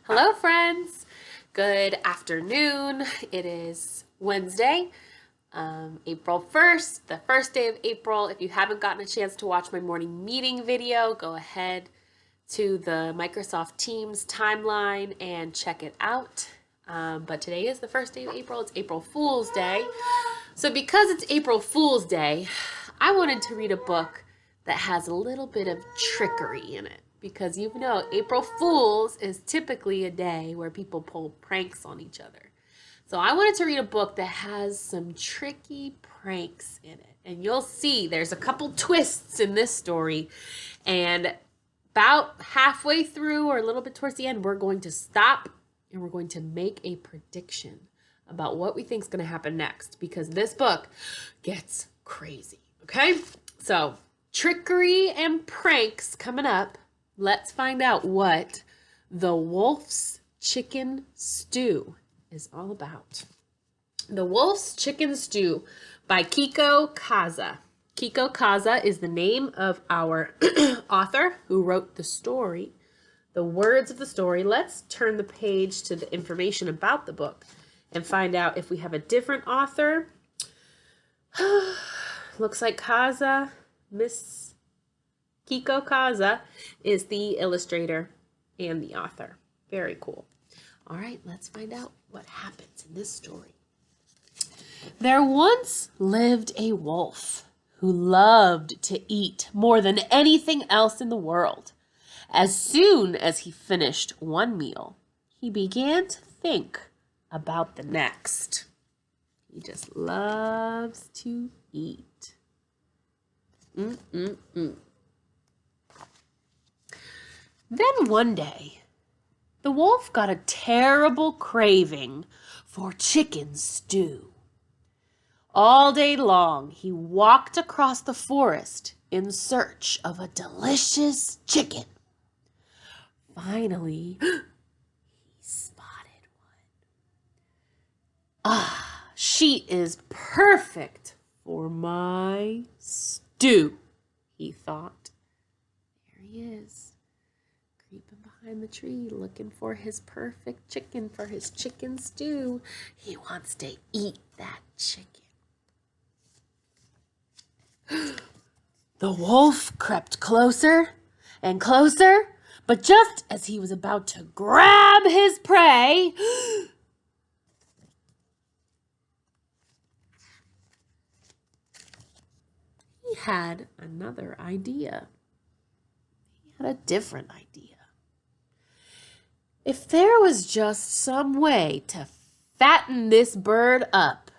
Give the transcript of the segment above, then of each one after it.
Hello, friends. Good afternoon. It is Wednesday, April 1st, the first day of April. If you haven't gotten a chance to watch my morning meeting video, go ahead to the Microsoft Teams timeline and check it out. But today is the first day of April. It's April Fool's Day. So because it's April Fool's Day, I wanted to read a book that has a little bit of trickery in it. Because you know, April Fool's is typically a day where people pull pranks on each other. So I wanted to read a book that has some tricky pranks in it. And you'll see there's a couple twists in this story. And about halfway through or a little bit towards the end, we're going to stop and we're going to make a prediction about what we think is going to happen next. Because this book gets crazy. Okay? So trickery and pranks coming up. Let's find out what The Wolf's Chicken Stew is all about. The Wolf's Chicken Stew by Keiko Kasza. Keiko Kasza is the name of our author who wrote the story, the words of the story. Let's turn the page to the information about the book and find out if we have a different author. Looks like Kasza, Miss Keiko Kasza is the illustrator and the author. Very cool. All right, let's find out what happens in this story. There once lived a wolf who loved to eat more than anything else in the world. As soon as he finished one meal, he began to think about the next. He just loves to eat. Then one day, the wolf got a terrible craving for chicken stew. All day long, he walked across the forest in search of a delicious chicken. Finally, he spotted one. Ah, she is perfect for my stew, he thought. There he is. Creeping behind the tree, looking for his perfect chicken for his chicken stew. He wants to eat that chicken. The wolf crept closer and closer, but just as he was about to grab his prey, he had another idea. He had a different idea. If there was just some way to fatten this bird up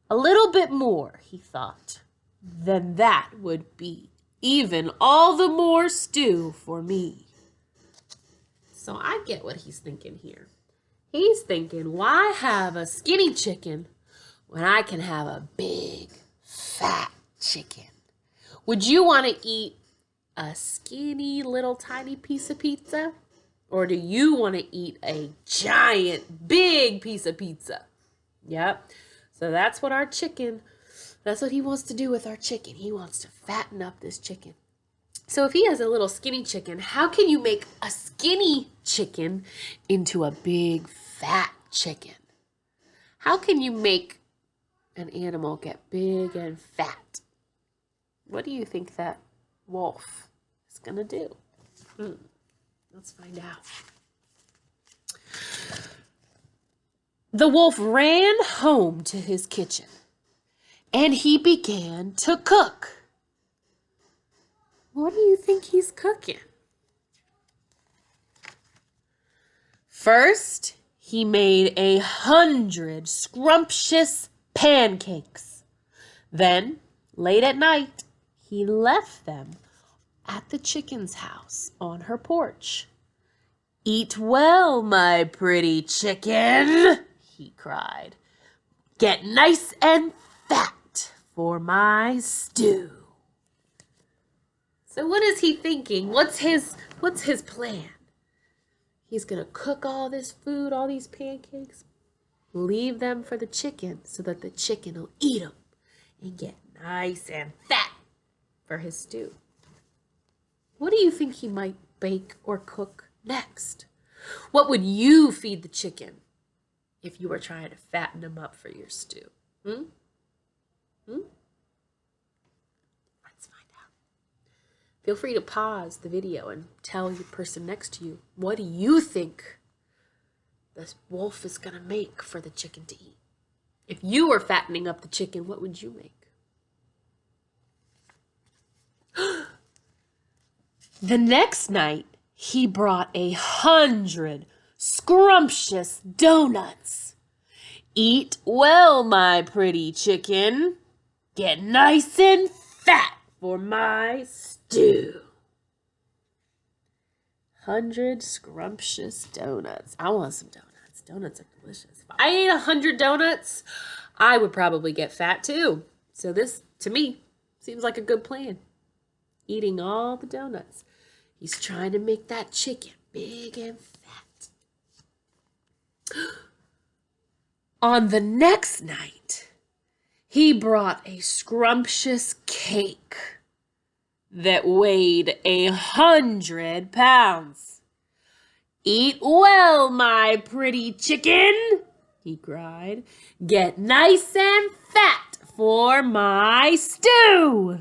a little bit more, he thought, then that would be even all the more stew for me. So I get what he's thinking here. He's thinking, why have a skinny chicken when I can have a big, fat chicken? Would you want to eat a skinny little tiny piece of pizza? Or do you want to eat a giant, big piece of pizza? Yep. So that's what he wants to do with our chicken. He wants to fatten up this chicken. So if he has a little skinny chicken, how can you make a skinny chicken into a big, fat chicken? How can you make an animal get big and fat? What do you think that wolf is going to do? Let's find out. The wolf ran home to his kitchen, and he began to cook. What do you think he's cooking? First, he made 100 scrumptious pancakes. Then, late at night, he left them at the chicken's house on her porch. "Eat well, my pretty chicken," he cried. "Get nice and fat for my stew." So what is he thinking? What's his plan? He's going to cook all this food, all these pancakes, leave them for the chicken so that the chicken will eat them and get nice and fat for his stew. What do you think he might bake or cook next? What would you feed the chicken if you were trying to fatten him up for your stew? Hmm? Let's find out. Feel free to pause the video and tell the person next to you, what do you think this wolf is going to make for the chicken to eat? If you were fattening up the chicken, what would you make? The next night, he brought 100 scrumptious donuts. Eat well, my pretty chicken. Get nice and fat for my stew. 100 scrumptious donuts. I want some donuts. Donuts are delicious. If I ate 100 donuts, I would probably get fat too. So this, to me, seems like a good plan. Eating all the donuts. He's trying to make that chicken big and fat. On the next night, he brought a scrumptious cake that weighed 100 pounds. Eat well, my pretty chicken, he cried. Get nice and fat for my stew.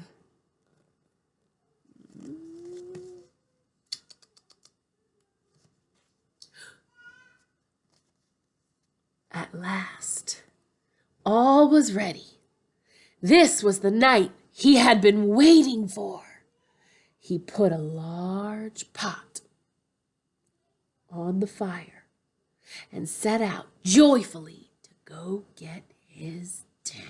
At last, all was ready. This was the night he had been waiting for. He put a large pot on the fire and set out joyfully to go get his dinner.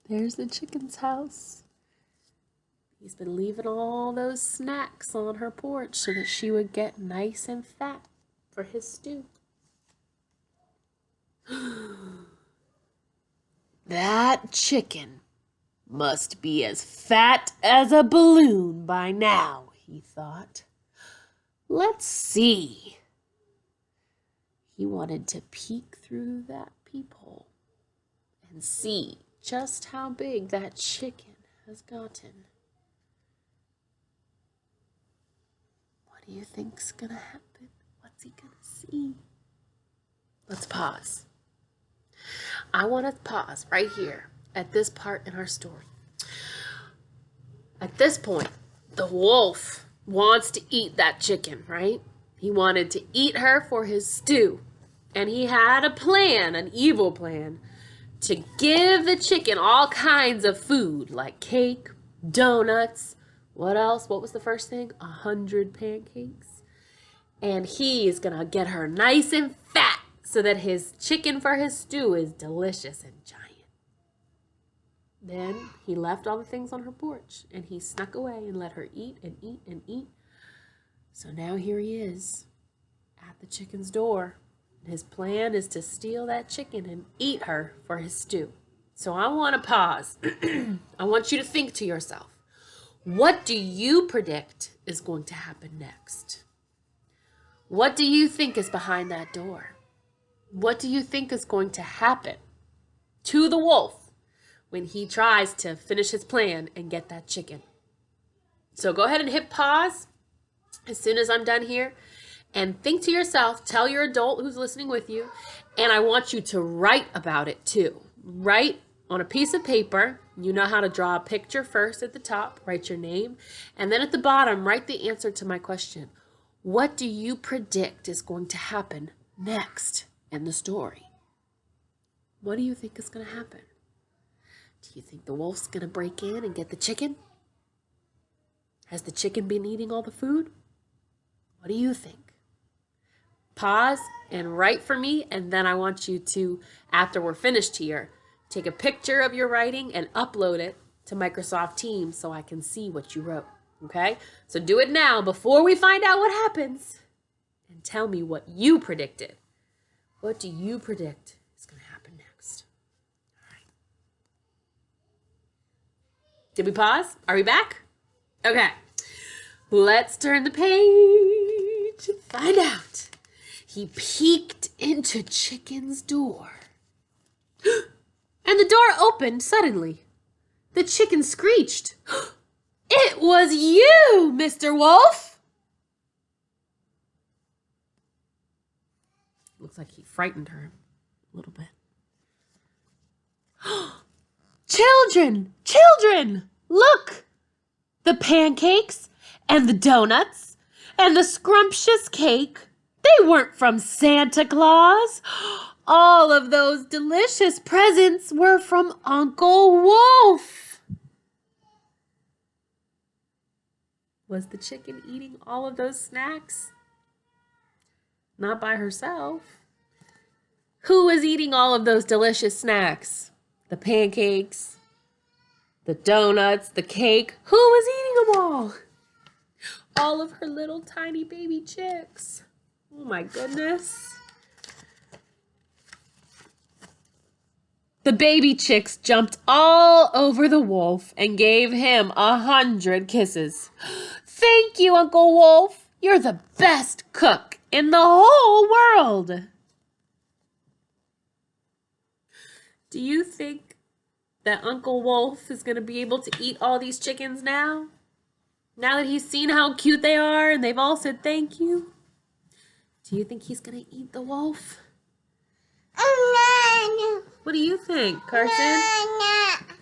There's the chicken's house. He's been leaving all those snacks on her porch so that she would get nice and fat for his stew. That chicken must be as fat as a balloon by now, he thought. Let's see. He wanted to peek through that peephole and see just how big that chicken has gotten. What do you think's gonna happen? What's he gonna see? Let's pause. I want to pause right here at this part in our story. At this point, the wolf wants to eat that chicken, right? He wanted to eat her for his stew. And he had a plan, an evil plan, to give the chicken all kinds of food, like cake, donuts, what else? What was the first thing? 100 pancakes. And he is going to get her nice and fat so that his chicken for his stew is delicious and giant. Then he left all the things on her porch and he snuck away and let her eat and eat and eat. So now here he is at the chicken's door. His plan is to steal that chicken and eat her for his stew. So I want to pause. I want you to think to yourself, what do you predict is going to happen next? What do you think is behind that door? What do you think is going to happen to the wolf when he tries to finish his plan and get that chicken? So go ahead and hit pause as soon as I'm done here and think to yourself, tell your adult who's listening with you, and I want you to write about it too. Write on a piece of paper. You know how to draw a picture first at the top, write your name, and then at the bottom, write the answer to my question. What do you predict is going to happen next in the story? What do you think is going to happen? Do you think the wolf's going to break in and get the chicken? Has the chicken been eating all the food? What do you think? Pause and write for me, and then I want you to, after we're finished here, take a picture of your writing and upload it to Microsoft Teams so I can see what you wrote. Okay? So do it now before we find out what happens. And tell me what you predicted. What do you predict is going to happen next? All right. Did we pause? Are we back? Okay. Let's turn the page and find out. He peeked into Chicken's door. And the door opened suddenly. The chicken screeched. It was you, Mr. Wolf. Looks like he frightened her a little bit. Children! Children! Look! The pancakes and the donuts and the scrumptious cake, they weren't from Santa Claus. All of those delicious presents were from Uncle Wolf. Was the chicken eating all of those snacks? Not by herself. Who was eating all of those delicious snacks? The pancakes, the donuts, the cake. Who was eating them all? All of her little tiny baby chicks. Oh my goodness. The baby chicks jumped all over the wolf and gave him 100 kisses. Thank you, Uncle Wolf. You're the best cook in the whole world. Do you think that Uncle Wolf is going to be able to eat all these chickens now? Now that he's seen how cute they are and they've all said thank you? Do you think he's going to eat the wolf? What do you think, Carson?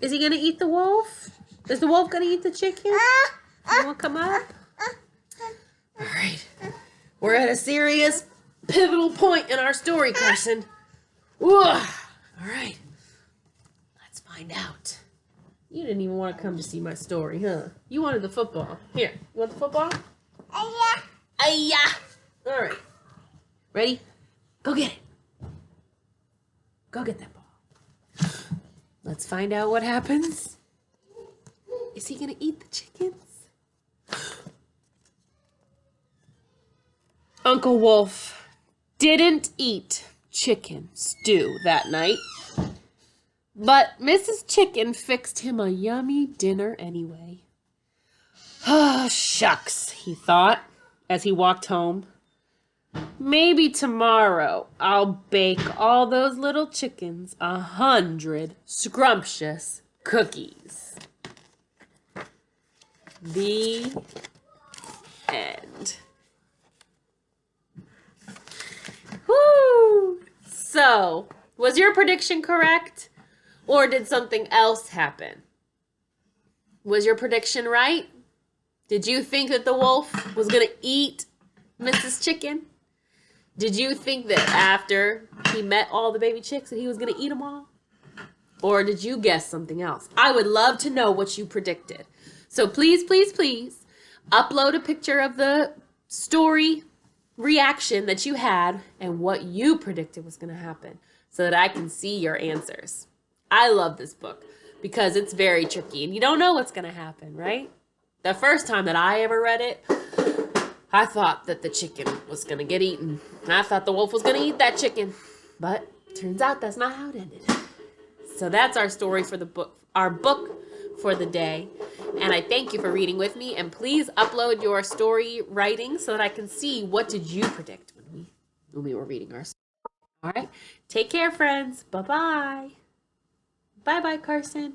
Is he going to eat the wolf? Is the wolf going to eat the chicken? You want to come up? All right. We're at a serious, pivotal point in our story, Carson. All right. Let's find out. You didn't even want to come to see my story, huh? You wanted the football. Here, you want the football? Ay-ya! All right. Ready? Go get it. Go get that ball. Let's find out what happens. Is he gonna eat the chickens? Uncle Wolf didn't eat chicken stew that night, but Mrs. Chicken fixed him a yummy dinner anyway. Oh, shucks, he thought as he walked home. Maybe tomorrow I'll bake all those little chickens 100 scrumptious cookies. The end. Woo! So, was your prediction correct? Or did something else happen? Was your prediction right? Did you think that the wolf was going to eat Mrs. Chicken? Did you think that after he met all the baby chicks that he was going to eat them all? Or did you guess something else? I would love to know what you predicted. So please, please, please upload a picture of the story reaction that you had and what you predicted was going to happen so that I can see your answers. I love this book because it's very tricky and you don't know what's going to happen, right? The first time that I ever read it, I thought that the chicken was going to get eaten. I thought the wolf was going to eat that chicken. But turns out that's not how it ended. So that's our story for the book, our book for the day. And I thank you for reading with me. And please upload your story writing so that I can see what did you predict when we were reading our story. All right. Take care, friends. Bye-bye. Bye-bye, Carson.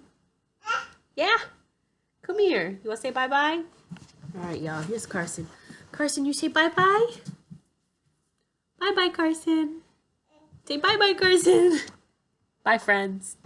Yeah. Come here. You want to say bye-bye? All right, y'all. Here's Carson. Carson, you say bye-bye? Bye-bye, Carson. Say bye-bye, Carson. Bye, friends.